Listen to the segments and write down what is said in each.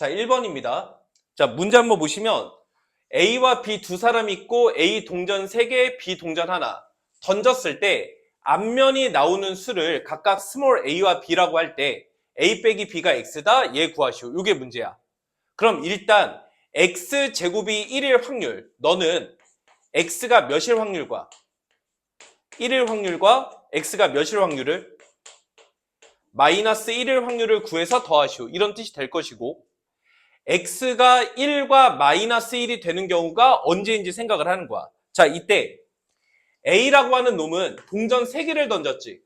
자, 1번입니다. 자, 문제 한번 보시면 A와 B 두 사람이 있고 A 동전 3개, B 동전 하나 던졌을 때 앞면이 나오는 수를 각각 스몰 a와 b라고 할 때 a 빼기 b가 x다. 얘 구하시오. 이게 문제야. 그럼 일단 x제곱이 1일 확률, 너는 x가 몇일 확률과 1일 확률과 x가 몇일 확률을 마이너스 1일 확률을 구해서 더하시오. 이런 뜻이 될 것이고, x가 1과 마이너스 1이 되는 경우가 언제인지 생각을 하는 거야. 자, 이때 A라고 하는 놈은 동전 3개를 던졌지.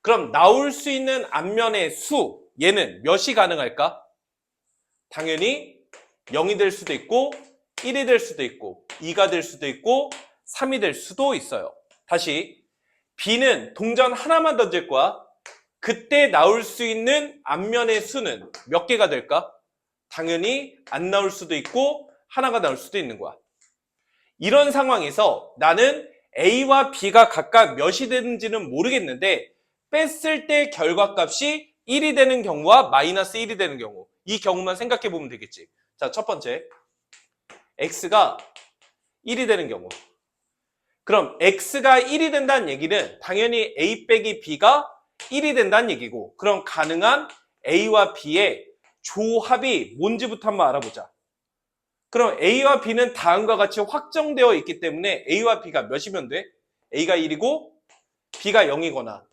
그럼 나올 수 있는 앞면의 수, 얘는 몇이 가능할까? 당연히 0이 될 수도 있고 1이 될 수도 있고 2가 될 수도 있고 3이 될 수도 있어요. 다시 B는 동전 하나만 던질 거야. 그때 나올 수 있는 앞면의 수는 몇 개가 될까? 당연히 안 나올 수도 있고 하나가 나올 수도 있는 거야. 이런 상황에서 나는 A와 B가 각각 몇이 되는지는 모르겠는데 뺐을 때 결과값이 1이 되는 경우와 마이너스 1이 되는 경우, 이 경우만 생각해 보면 되겠지. 자, 첫 번째 X가 1이 되는 경우, 그럼 X가 1이 된다는 얘기는 당연히 A 빼기 B가 1이 된다는 얘기고, 그럼 가능한 A와 B의 조합이 뭔지부터 한번 알아보자. 그럼 A와 B는 다음과 같이 확정되어 있기 때문에 A와 B가 몇이면 돼? A가 1이고 B가 0이거나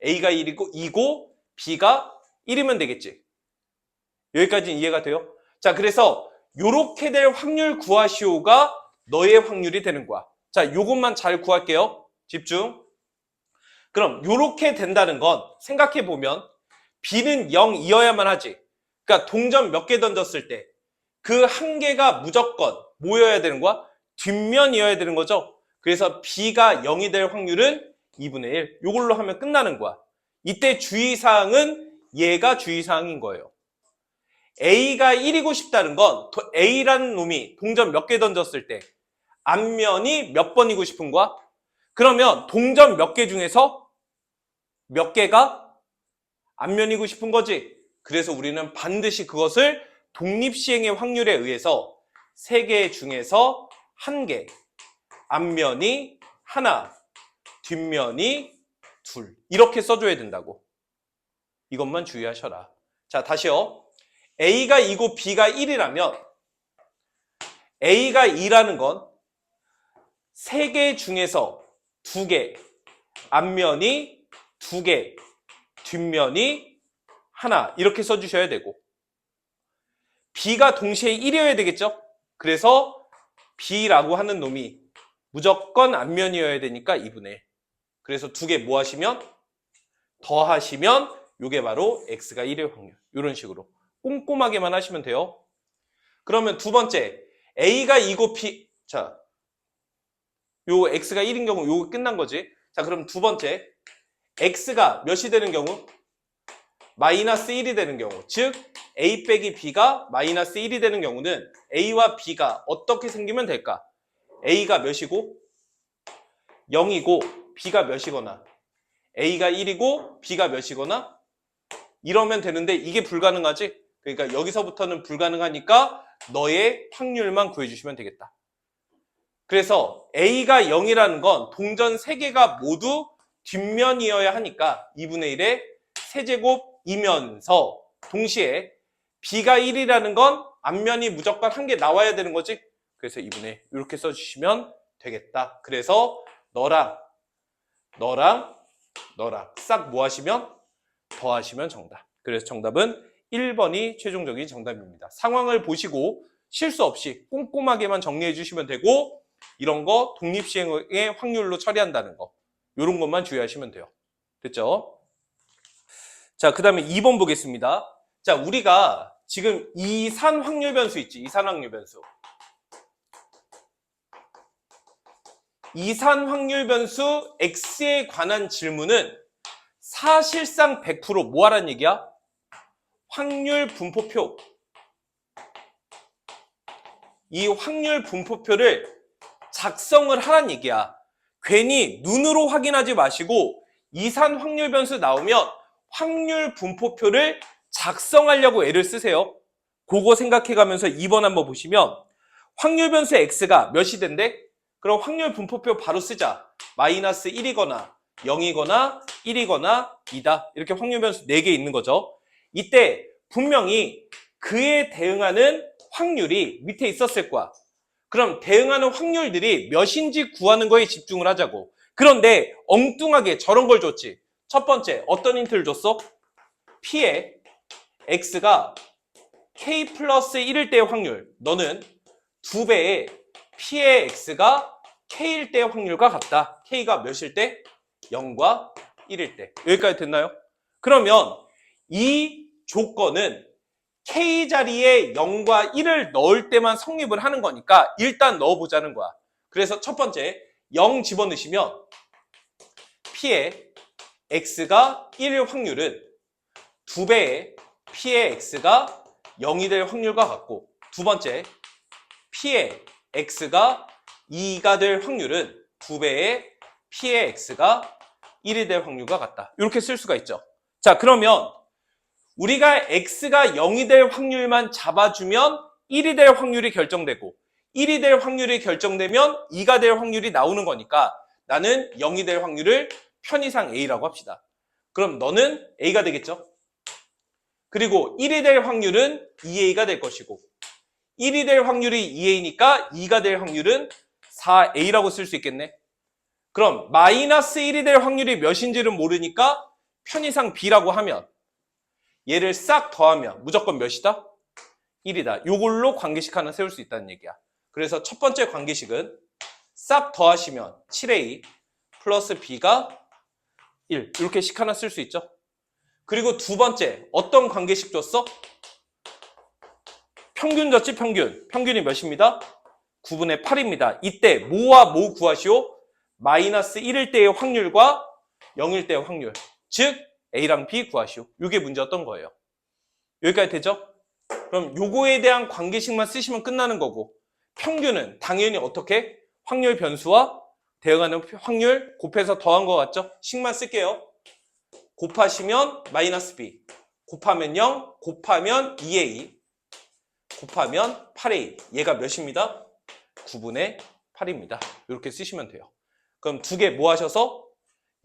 A가 1이고 2고 B가 1이면 되겠지. 여기까지는 이해가 돼요? 자, 그래서 요렇게 될 확률 구하시오가 너의 확률이 되는 거야. 자, 요것만 잘 구할게요. 집중. 그럼 요렇게 된다는 건 생각해보면 B는 0이어야만 하지. 그러니까 동전 몇 개 던졌을 때 그 한 개가 무조건 뭐여야 되는 거야? 뒷면이어야 되는 거죠. 그래서 B가 0이 될 확률은 2분의 1. 이걸로 하면 끝나는 거야. 이때 주의사항은 얘가 주의사항인 거예요. A가 1이고 싶다는 건 A라는 놈이 동전 몇 개 던졌을 때 앞면이 몇 번이고 싶은 거야? 그러면 동전 몇 개 중에서 몇 개가 앞면이고 싶은 거지. 그래서 우리는 반드시 그것을 독립시행의 확률에 의해서 3개 중에서 1개, 앞면이 하나, 뒷면이 둘, 이렇게 써줘야 된다고. 이것만 주의하셔라. 자, 다시요. A가 2고 B가 1이라면 A가 2라는 건 3개 중에서 2개, 앞면이 2개, 뒷면이 하나, 이렇게 써주셔야 되고, B가 동시에 1이어야 되겠죠? 그래서 B라고 하는 놈이 무조건 앞면이어야 되니까 2분의 1. 그래서 2개 뭐 하시면? 더하시면 이게 바로 X가 1의 확률. 이런 식으로 꼼꼼하게만 하시면 돼요. 그러면 두 번째, A가 2고 B, 자, 요 X가 1인 경우 요거 끝난 거지. 자, 그럼 두 번째, X가 몇이 되는 경우? 마이너스 1이 되는 경우, 즉 A 빼기 B가 마이너스 1이 되는 경우는 A와 B가 어떻게 생기면 될까? A가 몇이고 0이고 B가 몇이거나 A가 1이고 B가 몇이거나 이러면 되는데 이게 불가능하지? 그러니까 여기서부터는 불가능하니까 너의 확률만 구해주시면 되겠다. 그래서 A가 0이라는 건 동전 3개가 모두 뒷면이어야 하니까 2분의 1의 세제곱이면서 동시에 B가 1이라는 건 앞면이 무조건 한 개 나와야 되는 거지. 그래서 2분의 1 이렇게 써주시면 되겠다. 그래서 너랑 싹 뭐 하시면? 더하시면 정답. 그래서 정답은 1번이 최종적인 정답입니다. 상황을 보시고 실수 없이 꼼꼼하게만 정리해 주시면 되고, 이런 거 독립시행의 확률로 처리한다는 거, 이런 것만 주의하시면 돼요. 됐죠? 자, 그 다음에 2번 보겠습니다. 자, 우리가 지금 이산 확률 변수 있지, 이산 확률 변수. 이산 확률 변수 X에 관한 질문은 사실상 100% 뭐 하라는 얘기야? 확률 분포표. 이 확률 분포표를 작성을 하라는 얘기야. 괜히 눈으로 확인하지 마시고 이산 확률 변수 나오면 확률 분포표를 작성하려고 애를 쓰세요. 그거 생각해가면서 2번 한번 보시면 확률 변수 x가 몇이 된대? 그럼 확률 분포표 바로 쓰자. 마이너스 1이거나 0이거나 1이거나 2다. 이렇게 확률 변수 4개 있는 거죠. 이때 분명히 그에 대응하는 확률이 밑에 있었을 거야. 그럼 대응하는 확률들이 몇인지 구하는 거에 집중을 하자고. 그런데 엉뚱하게 저런 걸 줬지. 첫 번째 어떤 힌트를 줬어? P의 X가 K 플러스 1일 때의 확률. 너는 2배의 P의 X가 K일 때의 확률과 같다. K가 몇일 때? 0과 1일 때. 여기까지 됐나요? 그러면 이 조건은 K 자리에 0과 1을 넣을 때만 성립을 하는 거니까 일단 넣어보자는 거야. 그래서 첫 번째 0 집어넣으시면 P의 X가 1일 확률은 2배의 P의 X가 0이 될 확률과 같고, 두 번째 P의 X가 2가 될 확률은 2배의 P의 X가 1이 될 확률과 같다. 이렇게 쓸 수가 있죠. 자, 그러면 우리가 X가 0이 될 확률만 잡아주면 1이 될 확률이 결정되고 1이 될 확률이 결정되면 2가 될 확률이 나오는 거니까 나는 0이 될 확률을 편의상 A라고 합시다. 그럼 너는 A가 되겠죠? 그리고 1이 될 확률은 2A가 될 것이고 1이 될 확률이 2A니까 2가 될 확률은 4A라고 쓸 수 있겠네. 그럼 마이너스 1이 될 확률이 몇인지를 모르니까 편의상 B라고 하면 얘를 싹 더하면 무조건 몇이다? 1이다. 요걸로 관계식 하나 세울 수 있다는 얘기야. 그래서 첫 번째 관계식은 싹 더하시면 7A 플러스 B가 1. 이렇게 식 하나 쓸 수 있죠. 그리고 두 번째 어떤 관계식 줬어? 평균 줬지, 평균. 평균이 몇입니다? 9분의 8입니다. 이때 뭐와 뭐 구하시오? 마이너스 1일 때의 확률과 0일 때의 확률. 즉 A랑 B 구하시오. 이게 문제였던 거예요. 여기까지 되죠? 그럼 요거에 대한 관계식만 쓰시면 끝나는 거고, 평균은 당연히 어떻게? 확률 변수와 대응하는 확률 곱해서 더한 거 같죠? 식만 쓸게요. 곱하시면 마이너스 B, 곱하면 0, 곱하면 2A, 곱하면 8A. 얘가 몇입니다? 9분의 8입니다. 이렇게 쓰시면 돼요. 그럼 두 개 뭐 하셔서?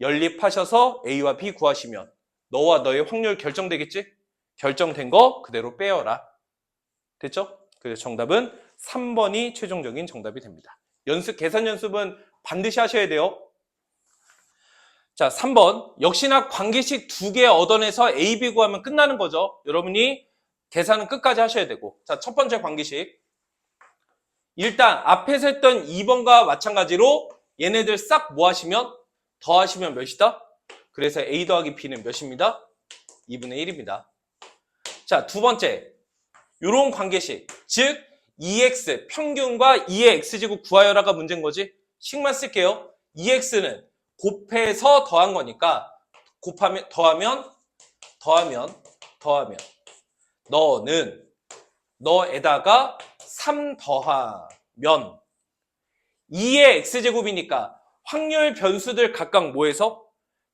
연립하셔서 A와 B 구하시면 너와 너의 확률 결정되겠지? 결정된 거 그대로 빼어라. 됐죠? 그래서 정답은 3번이 최종적인 정답이 됩니다. 계산 연습은 반드시 하셔야 돼요. 자, 3번. 역시나 관계식 2개 얻어내서 A, B 구하면 끝나는 거죠. 여러분이 계산은 끝까지 하셔야 되고. 자, 첫 번째 관계식. 일단 앞에서 했던 2번과 마찬가지로 얘네들 싹 뭐 하시면? 더하시면 몇이다? 그래서 A 더하기 B는 몇입니다? 2분의 1입니다. 자, 두 번째. 요런 관계식. 즉 2x 평균과 2의 x제곱 구하여라가 문제인 거지. 식만 쓸게요. 2x는 곱해서 더한 거니까 더하면 너에다가 3 더하면 2의 x제곱이니까 확률 변수들 각각 뭐해서?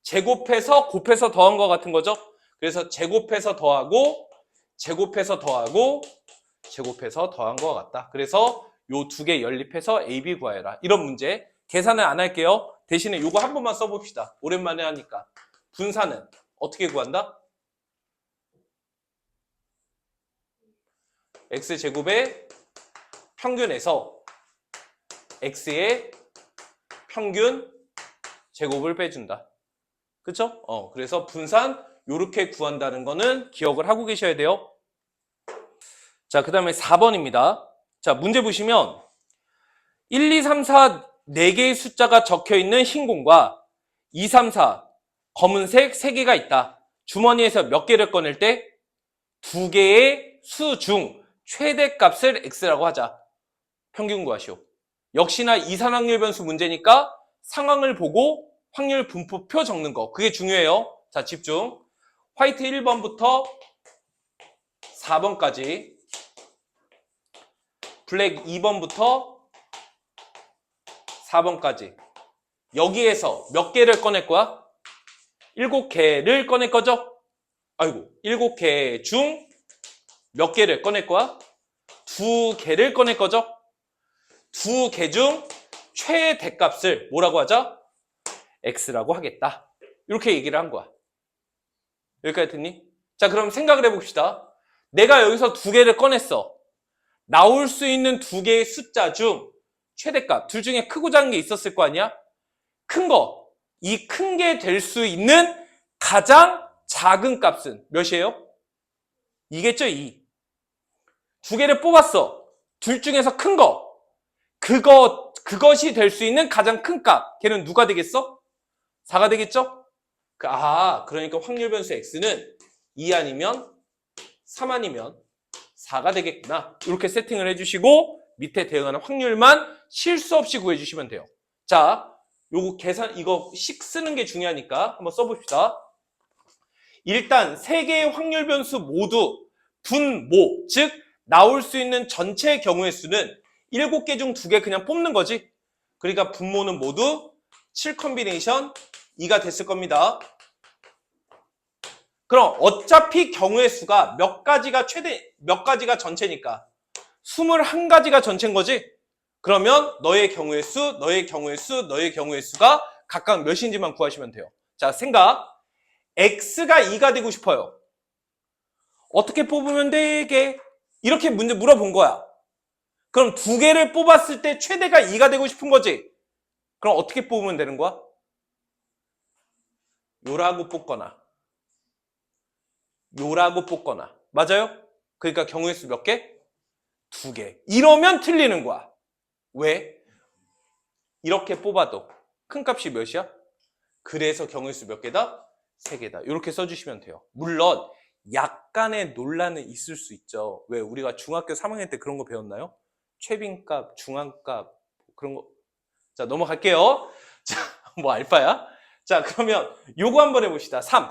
제곱해서 곱해서 더한 거 같은 거죠. 그래서 제곱해서 더하고 제곱해서 더한 거 같다. 그래서 요 두 개 연립해서 A, B 구하여라. 이런 문제 계산을 안 할게요. 대신에 요거 한 번만 써봅시다. 오랜만에 하니까. 분산은 어떻게 구한다? x제곱의 평균에서 x의 평균 제곱을 빼준다. 그쵸? 그래서 분산 요렇게 구한다는 거는 기억을 하고 계셔야 돼요. 자, 그 다음에 4번입니다. 자, 문제 보시면 1, 2, 3, 4 4개의 숫자가 적혀있는 흰 공과 2, 3, 4 검은색 3개가 있다. 주머니에서 몇 개를 꺼낼 때 2개의 수 중 최대값을 x라고 하자. 평균 구하시오. 역시나 이산확률 변수 문제니까 상황을 보고 확률 분포표 적는 거. 그게 중요해요. 자, 집중. 화이트 1번부터 4번까지, 블랙 2번부터 4번까지. 여기에서 몇 개를 꺼낼 거야? 7개를 꺼낼 거죠? 아이고, 7개 중 몇 개를 꺼낼 거야? 두 개를 꺼낼 거죠? 두 개 중 최대값을 뭐라고 하죠? x라고 하겠다. 이렇게 얘기를 한 거야. 여기까지 됐니? 자, 그럼 생각을 해봅시다. 내가 여기서 두 개를 꺼냈어. 나올 수 있는 두 개의 숫자 중 최대값, 둘 중에 크고 작은 게 있었을 거 아니야? 큰 거, 이 큰 게 될 수 있는 가장 작은 값은 몇이에요? 2겠죠, 2. 두 개를 뽑았어. 둘 중에서 큰 거, 그것이 될 수 있는 가장 큰 값. 걔는 누가 되겠어? 4가 되겠죠? 그러니까 확률 변수 x는 2 아니면 3 아니면 4가 되겠구나. 이렇게 세팅을 해주시고 밑에 대응하는 확률만 실수 없이 구해주시면 돼요. 자, 요거 계산, 이거 식 쓰는 게 중요하니까 한번 써봅시다. 일단 세 개의 확률 변수 모두 분모, 즉 나올 수 있는 전체 경우의 수는 7개 중 2개 그냥 뽑는 거지. 그러니까 분모는 모두 7 컨비네이션 2가 됐을 겁니다. 그럼 어차피 경우의 수가 몇 가지가 전체니까 21가지가 전체인 거지. 그러면 너의 경우의 수, 너의 경우의 수, 너의 경우의 수가 각각 몇인지만 구하시면 돼요. 자, 생각. x가 2가 되고 싶어요. 어떻게 뽑으면 되게? 이렇게 문제 물어본 거야. 그럼 두 개를 뽑았을 때 최대가 2가 되고 싶은 거지. 그럼 어떻게 뽑으면 되는 거야? 요라고 뽑거나 요라고 뽑거나. 맞아요? 그러니까 경우의 수 몇 개? 2개. 이러면 틀리는 거야. 왜? 이렇게 뽑아도 큰 값이 몇이야? 그래서 경우의 수 몇 개다? 3개다. 이렇게 써주시면 돼요. 물론 약간의 논란은 있을 수 있죠. 왜? 우리가 중학교 3학년 때 그런 거 배웠나요? 최빈값, 중앙값 그런 거. 자, 넘어갈게요. 자, 뭐 알파야? 자, 그러면 요거 한번 해봅시다. 3.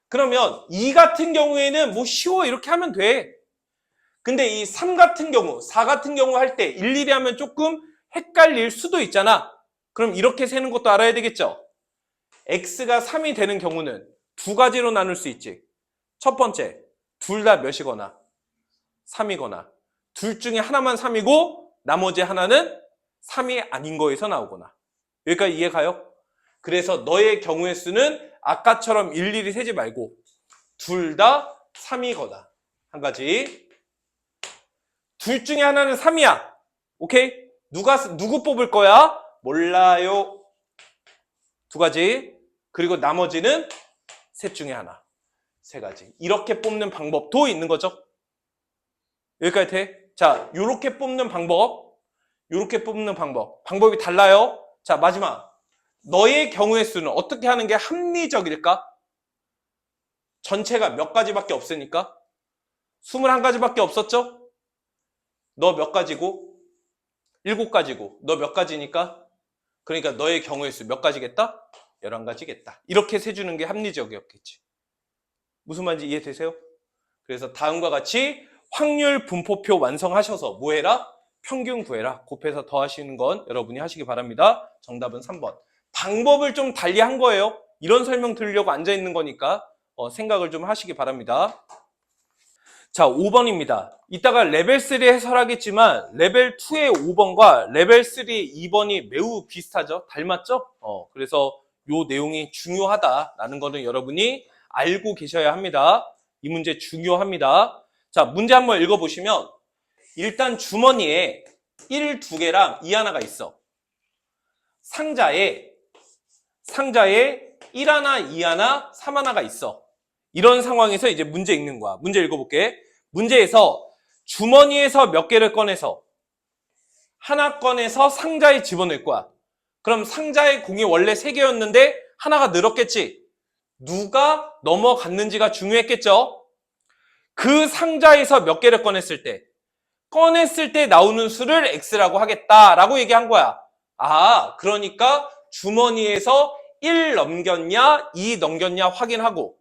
그러면 2 같은 경우에는 뭐 쉬워 이렇게 하면 돼. 근데 이 3 같은 경우, 4 같은 경우 할 때 일일이 하면 조금 헷갈릴 수도 있잖아. 그럼 이렇게 세는 것도 알아야 되겠죠? x가 3이 되는 경우는 두 가지로 나눌 수 있지. 첫 번째, 둘 다 몇이거나 3이거나 둘 중에 하나만 3이고 나머지 하나는 3이 아닌 거에서 나오거나. 여기까지 이해 가요? 그래서 너의 경우의 수는 아까처럼 일일이 세지 말고 둘 다 3이거나. 한 가지. 둘 중에 하나는 3이야. 오케이? 누구 뽑을 거야? 몰라요. 두 가지. 그리고 나머지는 셋 중에 하나. 세 가지. 이렇게 뽑는 방법도 있는 거죠. 여기까지 돼? 자, 요렇게 뽑는 방법. 요렇게 뽑는 방법. 방법이 달라요. 자, 마지막. 너의 경우의 수는 어떻게 하는 게 합리적일까? 전체가 몇 가지밖에 없으니까? 21가지밖에 없었죠? 너 몇 가지고? 7가지고. 너 몇 가지니까? 그러니까 너의 경우의 수 몇 가지겠다? 11가지겠다. 이렇게 세주는 게 합리적이었겠지. 무슨 말인지 이해되세요? 그래서 다음과 같이 확률 분포표 완성하셔서 뭐 해라? 평균 구해라. 곱해서 더하시는 건 여러분이 하시기 바랍니다. 정답은 3번. 방법을 좀 달리 한 거예요. 이런 설명 들으려고 앉아있는 거니까 생각을 좀 하시기 바랍니다. 자, 5번입니다. 이따가 레벨 3 해설하겠지만 레벨 2의 5번과 레벨 3의 2번이 매우 비슷하죠? 닮았죠? 그래서 요 내용이 중요하다라는 거는 여러분이 알고 계셔야 합니다. 이 문제 중요합니다. 자, 문제 한번 읽어보시면 일단 주머니에 1, 2개랑 2 하나가 있어. 상자에 1 하나, 2 하나, 3 하나가 있어. 이런 상황에서 이제 문제 읽는 거야. 문제 읽어볼게. 문제에서 주머니에서 몇 개를 꺼내서 하나 꺼내서 상자에 집어넣을 거야. 그럼 상자의 공이 원래 3개였는데 하나가 늘었겠지. 누가 넘어갔는지가 중요했겠죠. 그 상자에서 몇 개를 꺼냈을 때 나오는 수를 x라고 하겠다라고 얘기한 거야. 그러니까 주머니에서 1 넘겼냐 2 넘겼냐 확인하고,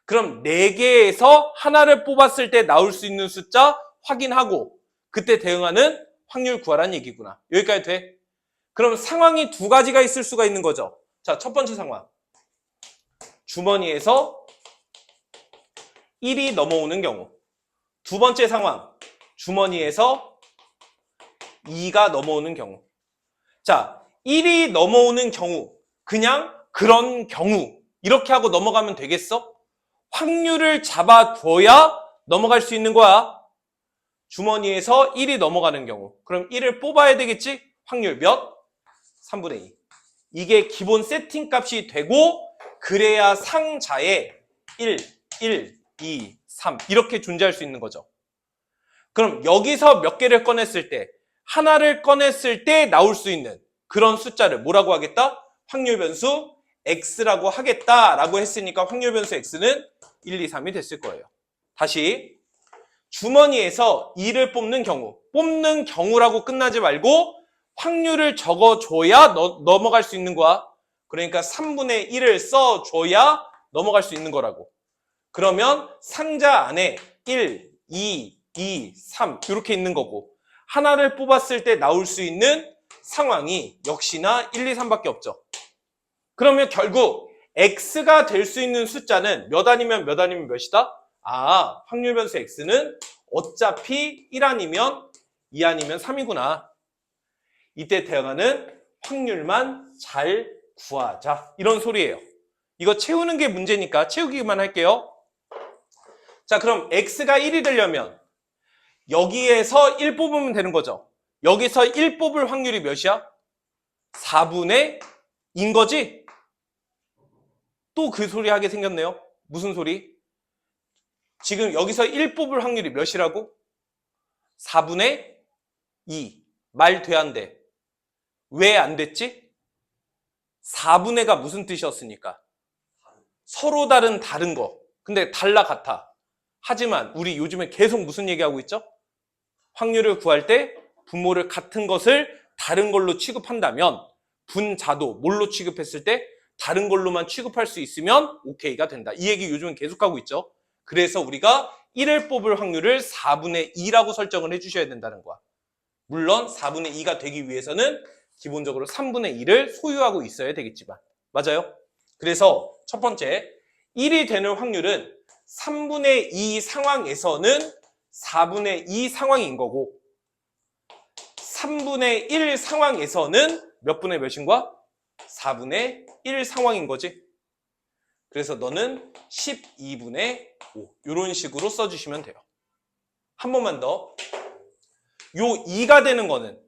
그럼 4개에서 하나를 뽑았을 때 나올 수 있는 숫자 확인하고, 그때 대응하는 확률 구하라는 얘기구나. 여기까지 돼? 그럼 상황이 두 가지가 있을 수가 있는 거죠. 자, 첫 번째 상황. 주머니에서 1이 넘어오는 경우. 두 번째 상황, 주머니에서 2가 넘어오는 경우. 자, 1이 넘어오는 경우, 그냥 그런 경우 이렇게 하고 넘어가면 되겠어? 확률을 잡아둬야 넘어갈 수 있는 거야. 주머니에서 1이 넘어가는 경우. 그럼 1을 뽑아야 되겠지? 확률 몇? 3분의 2. 이게 기본 세팅 값이 되고 그래야 상자에 1, 2, 3 이렇게 존재할 수 있는 거죠. 그럼 여기서 몇 개를 꺼냈을 때, 하나를 꺼냈을 때 나올 수 있는 그런 숫자를 뭐라고 하겠다? 확률 변수 x라고 하겠다라고 했으니까 확률 변수 x는 1, 2, 3이 됐을 거예요. 다시 주머니에서 2를 뽑는 경우라고 끝나지 말고 확률을 적어줘야 넘어갈 수 있는 거야. 그러니까 3분의 1을 써줘야 넘어갈 수 있는 거라고. 그러면 상자 안에 1, 2, 3 이렇게 있는 거고 하나를 뽑았을 때 나올 수 있는 상황이 역시나 1, 2, 3밖에 없죠. 그러면 결국 x가 될 수 있는 숫자는 몇 아니면 몇이다? 아, 확률 변수 x는 어차피 1 아니면 2 아니면 3이구나. 이때 대응하는 확률만 잘 구하자. 이런 소리예요. 이거 채우는 게 문제니까 채우기만 할게요. 자, 그럼 x가 1이 되려면 여기에서 1 뽑으면 되는 거죠. 여기서 1 뽑을 확률이 몇이야? 4분의 2인 거지? 또 그 소리 하게 생겼네요. 무슨 소리? 지금 여기서 1 뽑을 확률이 몇이라고? 4분의 2. 말 돼, 안 돼? 왜 안 됐지? 4분의가 무슨 뜻이었으니까? 서로 다른 거. 근데 달라 같아. 하지만 우리 요즘에 계속 무슨 얘기하고 있죠? 확률을 구할 때 분모를 같은 것을 다른 걸로 취급한다면 분자도 뭘로 취급했을 때 다른 걸로만 취급할 수 있으면 오케이가 된다. 이 얘기 요즘은 계속하고 있죠. 그래서 우리가 1을 뽑을 확률을 4분의 2라고 설정을 해주셔야 된다는 거야. 물론 4분의 2가 되기 위해서는 기본적으로 3분의 2를 소유하고 있어야 되겠지만. 맞아요? 그래서 첫 번째, 1이 되는 확률은 3분의 2 상황에서는 4분의 2 상황인 거고 3분의 1 상황에서는 몇 분의 몇인 거야? 4분의 1 상황인 거지. 그래서 너는 12분의 5 이런 식으로 써주시면 돼요. 한 번만 더. 요 2가 되는 거는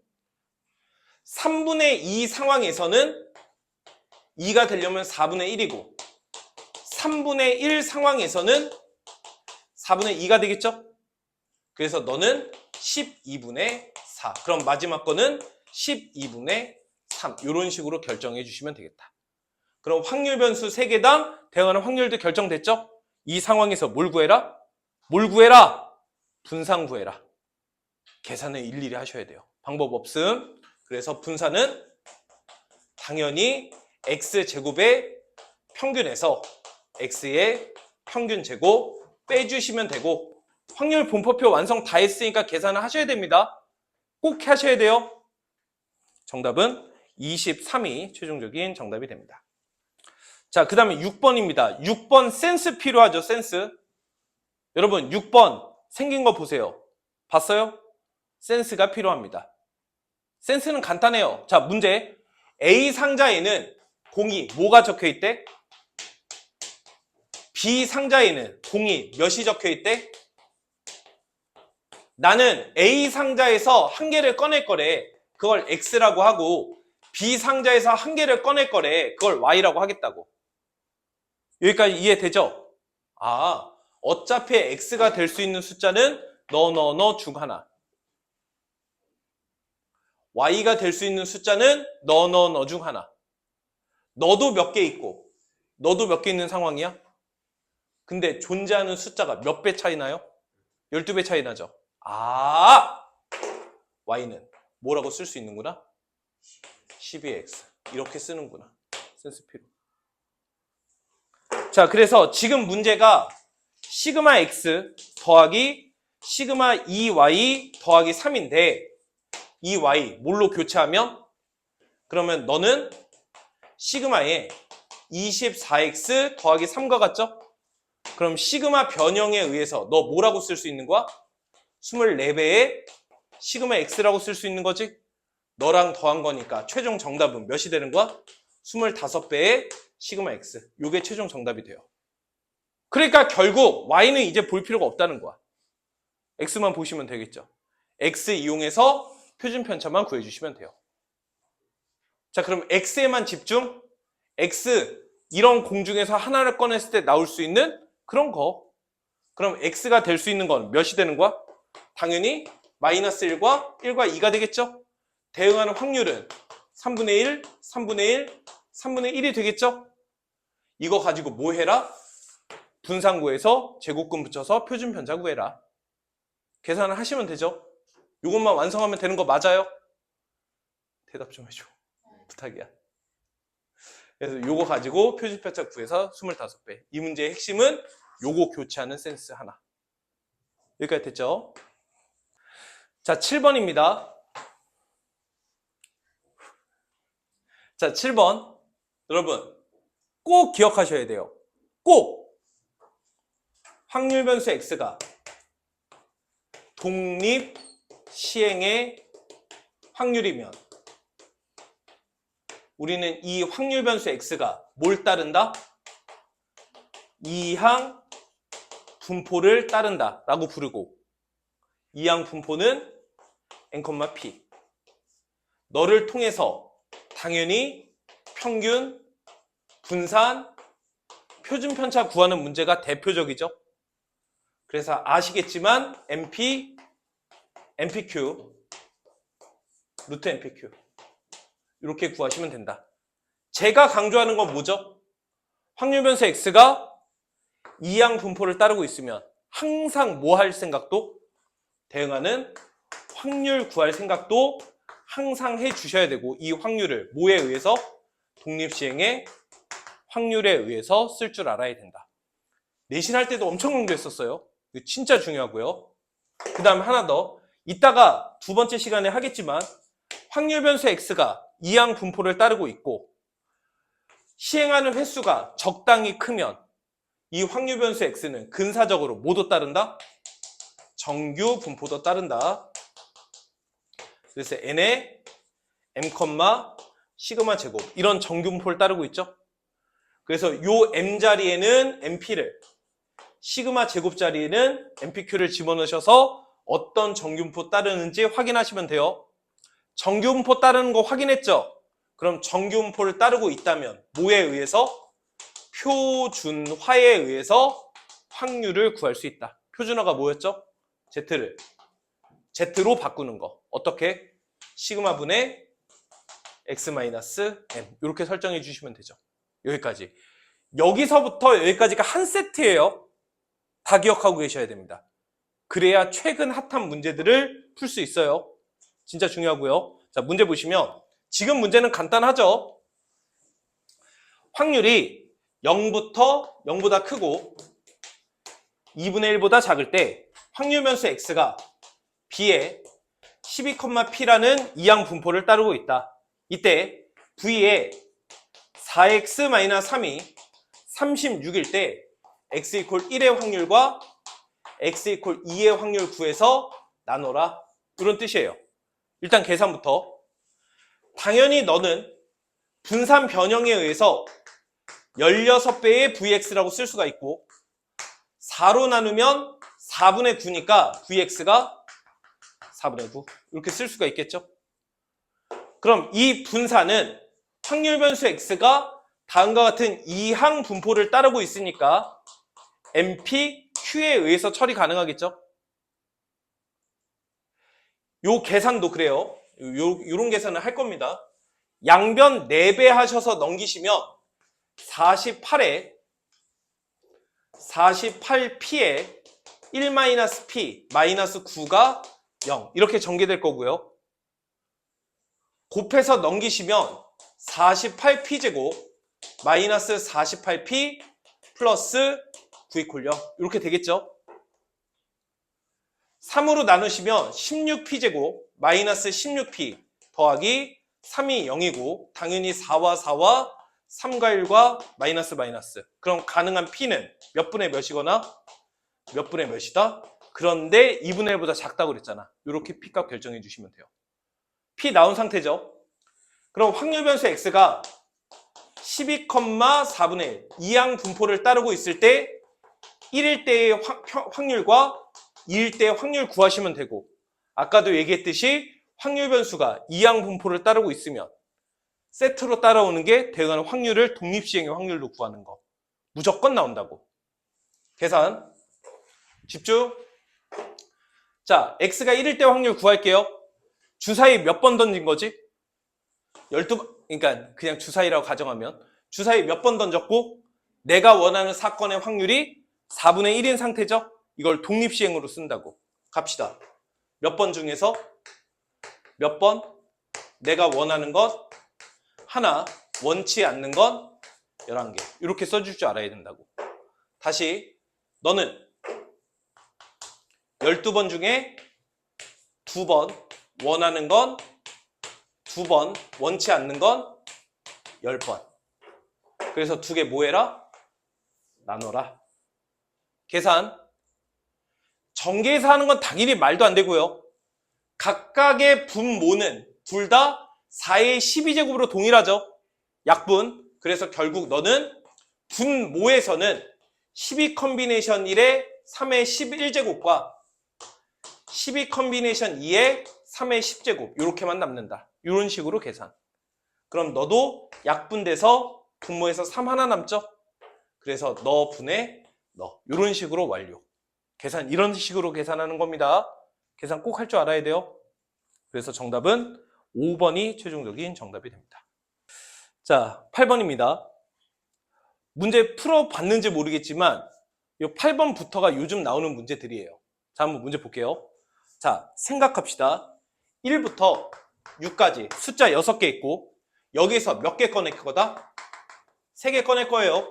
3분의 2 상황에서는 2가 되려면 4분의 1이고 3분의 1 상황에서는 4분의 2가 되겠죠? 그래서 너는 12분의 4. 그럼 마지막 거는 12분의 3. 이런 식으로 결정해 주시면 되겠다. 그럼 확률 변수 3개당 대응하는 확률도 결정됐죠? 이 상황에서 뭘 구해라? 분산 구해라. 계산을 일일이 하셔야 돼요. 방법 없음. 그래서 분산은 당연히 x제곱의 평균에서 x의 평균 제곱 빼주시면 되고 확률 분포표 완성 다 했으니까 계산을 하셔야 됩니다. 꼭 하셔야 돼요. 정답은 23이 최종적인 정답이 됩니다. 자, 그 다음에 6번입니다. 6번 센스 필요하죠, 센스. 여러분 6번 생긴 거 보세요. 봤어요? 센스가 필요합니다. 센스는 간단해요. 자, 문제. A 상자에는 공이 뭐가 적혀 있대? B 상자에는 공이 몇이 적혀 있대? 나는 A 상자에서 한 개를 꺼낼 거래. 그걸 X라고 하고 B 상자에서 한 개를 꺼낼 거래. 그걸 Y라고 하겠다고. 여기까지 이해되죠? 아, 어차피 X가 될 수 있는 숫자는 너 중 하나. Y가 될 수 있는 숫자는 너 중 하나. 너도 몇 개 있고 너도 몇 개 있는 상황이야? 근데 존재하는 숫자가 몇 배 차이 나요? 12배 차이 나죠? 아, Y는 뭐라고 쓸 수 있는구나? 12x 이렇게 쓰는구나. 센스 필요. 자, 그래서 지금 문제가 시그마 x 더하기 시그마 2y 더하기 3인데 이 y 뭘로 교체하면? 그러면 너는 시그마에 24x 더하기 3과 같죠? 그럼 시그마 변형에 의해서 너 뭐라고 쓸 수 있는 거야? 24배의 시그마 x라고 쓸 수 있는 거지. 너랑 더한 거니까 최종 정답은 몇이 되는 거야? 25배의 시그마 x. 요게 최종 정답이 돼요. 그러니까 결국 y는 이제 볼 필요가 없다는 거야. x만 보시면 되겠죠. x 이용해서 표준 편차만 구해주시면 돼요. 자, 그럼 x에만 집중. x 이런 공중에서 하나를 꺼냈을 때 나올 수 있는 그런 거. 그럼 x가 될 수 있는 건 몇이 되는 거야? 당연히 마이너스 1과 1과 2가 되겠죠? 대응하는 확률은 3분의 1, 3분의 1, 3분의 1이 되겠죠? 이거 가지고 뭐 해라? 분산 구해서 제곱근 붙여서 표준 편차 구해라. 계산을 하시면 되죠? 이것만 완성하면 되는 거 맞아요? 대답 좀 해줘. 부탁이야. 그래서 요거 가지고 표준 편차 구해서 25배. 이 문제의 핵심은 요거 교체하는 센스 하나. 여기까지 됐죠? 자, 7번입니다. 자, 7번. 여러분, 꼭 기억하셔야 돼요. 꼭! 확률 변수 x가 독립 시행의 확률이면 우리는 이 확률 변수 x가 뭘 따른다? 이항 분포를 따른다 라고 부르고, 이항 분포는 n, p. 너를 통해서 당연히 평균, 분산, 표준 편차 구하는 문제가 대표적이죠. 그래서 아시겠지만 NP, NPQ, 루트 NPQ 이렇게 구하시면 된다. 제가 강조하는 건 뭐죠? 확률 변수 x가 이항 분포를 따르고 있으면 항상 뭐 할 생각도? 대응하는 확률 구할 생각도 항상 해 주셔야 되고, 이 확률을 뭐에 의해서? 독립시행의 확률에 의해서 쓸 줄 알아야 된다. 내신할 때도 엄청 강조했었어요. 이거 진짜 중요하고요. 그 다음에 하나 더. 이따가 두 번째 시간에 하겠지만 확률 변수 x가 이항 분포를 따르고 있고 시행하는 횟수가 적당히 크면 이 확률 변수 x는 근사적으로 뭐도 따른다? 정규 분포도 따른다. 그래서 n의 m, 시그마 제곱 이런 정규 분포를 따르고 있죠. 그래서 요 m 자리에는 np를, 시그마 제곱 자리에는 npq를 집어넣으셔서 어떤 정규분포 따르는지 확인하시면 돼요. 정규분포 따르는 거 확인했죠? 그럼 정규분포를 따르고 있다면 뭐에 의해서? 표준화에 의해서 확률을 구할 수 있다. 표준화가 뭐였죠? Z로 바꾸는 거. 어떻게? 시그마분의 x-m 이렇게 설정해 주시면 되죠. 여기까지. 여기서부터 여기까지가 한 세트예요. 다 기억하고 계셔야 됩니다. 그래야 최근 핫한 문제들을 풀 수 있어요. 진짜 중요하고요. 자, 문제 보시면 지금 문제는 간단하죠. 확률이 0보다 크고 2분의 1보다 작을 때 확률 변수 x가 b에 12,p라는 이항 분포를 따르고 있다. 이때 v에 4x-3이 36일 때 x = 1의 확률과 x = 2의 확률 구해서 나눠라. 이런 뜻이에요. 일단 계산부터. 당연히 너는 분산 변형에 의해서 16배의 vx라고 쓸 수가 있고 4로 나누면 4분의 9니까 vx가 4분의 9 이렇게 쓸 수가 있겠죠. 그럼 이 분산은 확률 변수 x가 다음과 같은 이항 분포를 따르고 있으니까 NP, Q에 의해서 처리 가능하겠죠. 요 계산도 그래요. 요런 계산을 할 겁니다. 양변 4배 하셔서 넘기시면 48p에 1-p, -9가 0 이렇게 전개될 거고요. 곱해서 넘기시면 48p제곱 -48p 플러스 9 = 0 이렇게 되겠죠. 3으로 나누시면 16p제곱 -16p 더하기 3이 0이고 당연히 4와 4와 3과 1과 마이너스. 그럼 가능한 p는 몇 분의 몇이거나 몇 분의 몇이다? 그런데 2분의 1보다 작다고 그랬잖아. 이렇게 P값 결정해 주시면 돼요. P 나온 상태죠. 그럼 확률 변수 X가 12,4분의 1 이항 분포를 따르고 있을 때 1일 때의 확률과 2일 때의 확률 구하시면 되고, 아까도 얘기했듯이 확률 변수가 이항 분포를 따르고 있으면 세트로 따라오는 게 대응하는 확률을 독립시행의 확률로 구하는 거 무조건 나온다고. 계산 집중. 자, X가 1일 때 확률 구할게요. 주사위 몇 번 던진 거지? 12번, 그러니까 그냥 주사위라고 가정하면 주사위 몇 번 던졌고 내가 원하는 사건의 확률이 4분의 1인 상태죠? 이걸 독립시행으로 쓴다고. 갑시다. 몇 번 중에서 몇 번? 내가 원하는 것 하나, 원치 않는 건 11개. 이렇게 써줄 줄 알아야 된다고. 다시 너는 12번 중에 2번 원하는 건 2번, 원치 않는 건 10번. 그래서 2개 뭐 해라? 나눠라. 계산. 정계에서 하는 건 당연히 말도 안 되고요. 각각의 분모는 둘 다 4의 12제곱으로 동일하죠. 약분. 그래서 결국 너는 분모에서는 12 컨비네이션 1의 3의 11제곱과 12 컨비네이션 2의 3의 10제곱 이렇게만 남는다. 이런 식으로 계산. 그럼 너도 약분돼서 분모에서 3 하나 남죠? 그래서 너 분의 너 이런 식으로 완료. 계산 이런 식으로 계산하는 겁니다. 계산 꼭 할 줄 알아야 돼요. 그래서 정답은 5번이 최종적인 정답이 됩니다. 자, 8번입니다. 문제 풀어봤는지 모르겠지만 이 8번부터가 요즘 나오는 문제들이에요. 자, 한번 문제 볼게요. 자, 생각합시다. 1부터 6까지 숫자 6개 있고 여기서 몇 개 꺼낼 거다? 3개 꺼낼 거예요.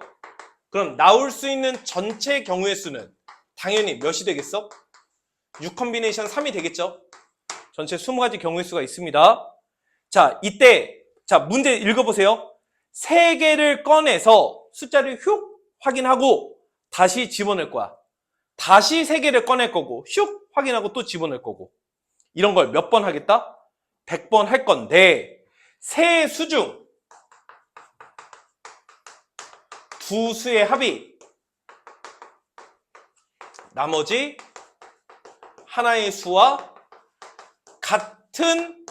그럼 나올 수 있는 전체 경우의 수는 당연히 몇이 되겠어? 6 컨비네이션 3이 되겠죠? 전체 20가지 경우의 수가 있습니다. 자, 이때 자, 문제 읽어보세요. 3개를 꺼내서 숫자를 휙 확인하고 다시 집어넣을 거야. 다시 3개를 꺼낼 거고 슉 확인하고 또 집어넣을 거고. 이런 걸 몇 번 하겠다? 100번 할 건데 세 수 중 두 수의 합이 나머지 하나의 수와 같은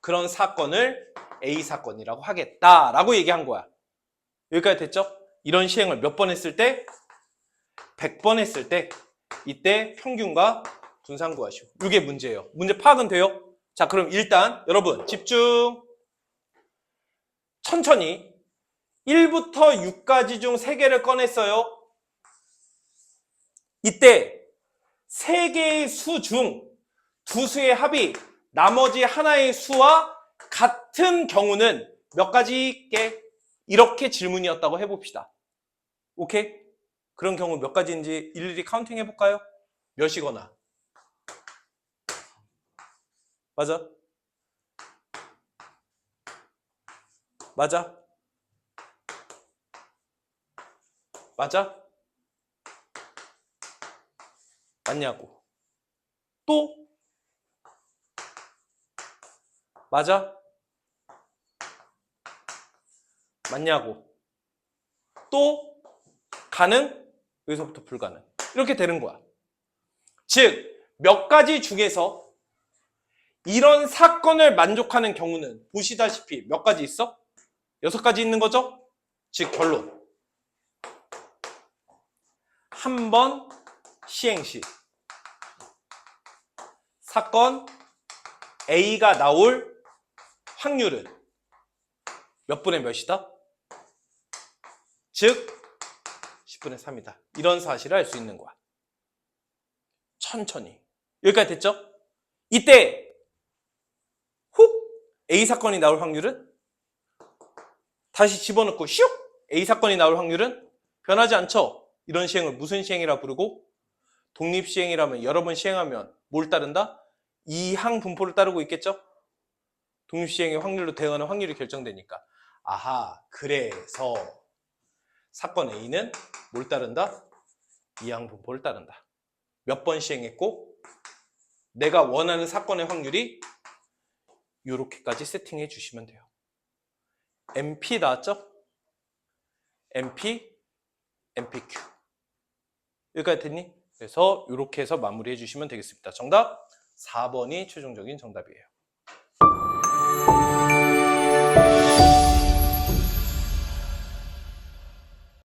그런 사건을 A 사건이라고 하겠다라고 얘기한 거야. 여기까지 됐죠? 이런 시행을 몇 번 했을 때? 100번 했을 때 이때 평균과 분산 구하시오. 이게 문제예요. 문제 파악은 돼요? 자, 그럼 일단 여러분 집중. 천천히 1부터 6까지 중 3개를 꺼냈어요. 이때 3개의 수 중 두 수의 합이 나머지 하나의 수와 같은 경우는 몇 가지게? 이렇게 질문이었다고 해봅시다. 오케이? 그런 경우 몇 가지인지 일일이 카운팅 해볼까요? 몇이거나. 맞아? 맞아? 맞아? 맞냐고. 또? 맞아? 맞냐고. 또? 가능? 여기서부터 불가능. 이렇게 되는 거야. 즉, 몇 가지 중에서 이런 사건을 만족하는 경우는 보시다시피 몇 가지 있어? 6가지 있는 거죠? 즉, 결론. 한 번 시행 시 사건 A가 나올 확률은 몇 분의 몇이다? 즉 10분의 3이다. 이런 사실을 알 수 있는 거야. 천천히. 여기까지 됐죠? 이때 훅 A 사건이 나올 확률은 다시 집어넣고 슉 A 사건이 나올 확률은 변하지 않죠? 이런 시행을 무슨 시행이라 부르고? 독립시행이라면 여러 번 시행하면 뭘 따른다? 이항 분포를 따르고 있겠죠? 독립시행의 확률로 대응하는 확률이 결정되니까. 아하, 그래서 사건 A는 뭘 따른다? 이항 분포를 따른다. 몇 번 시행했고 내가 원하는 사건의 확률이 이렇게까지 세팅해 주시면 돼요. MP 나왔죠? MP, MPQ. 여기까지 됐니? 그래서 이렇게 해서 마무리해 주시면 되겠습니다. 정답 4번이 최종적인 정답이에요.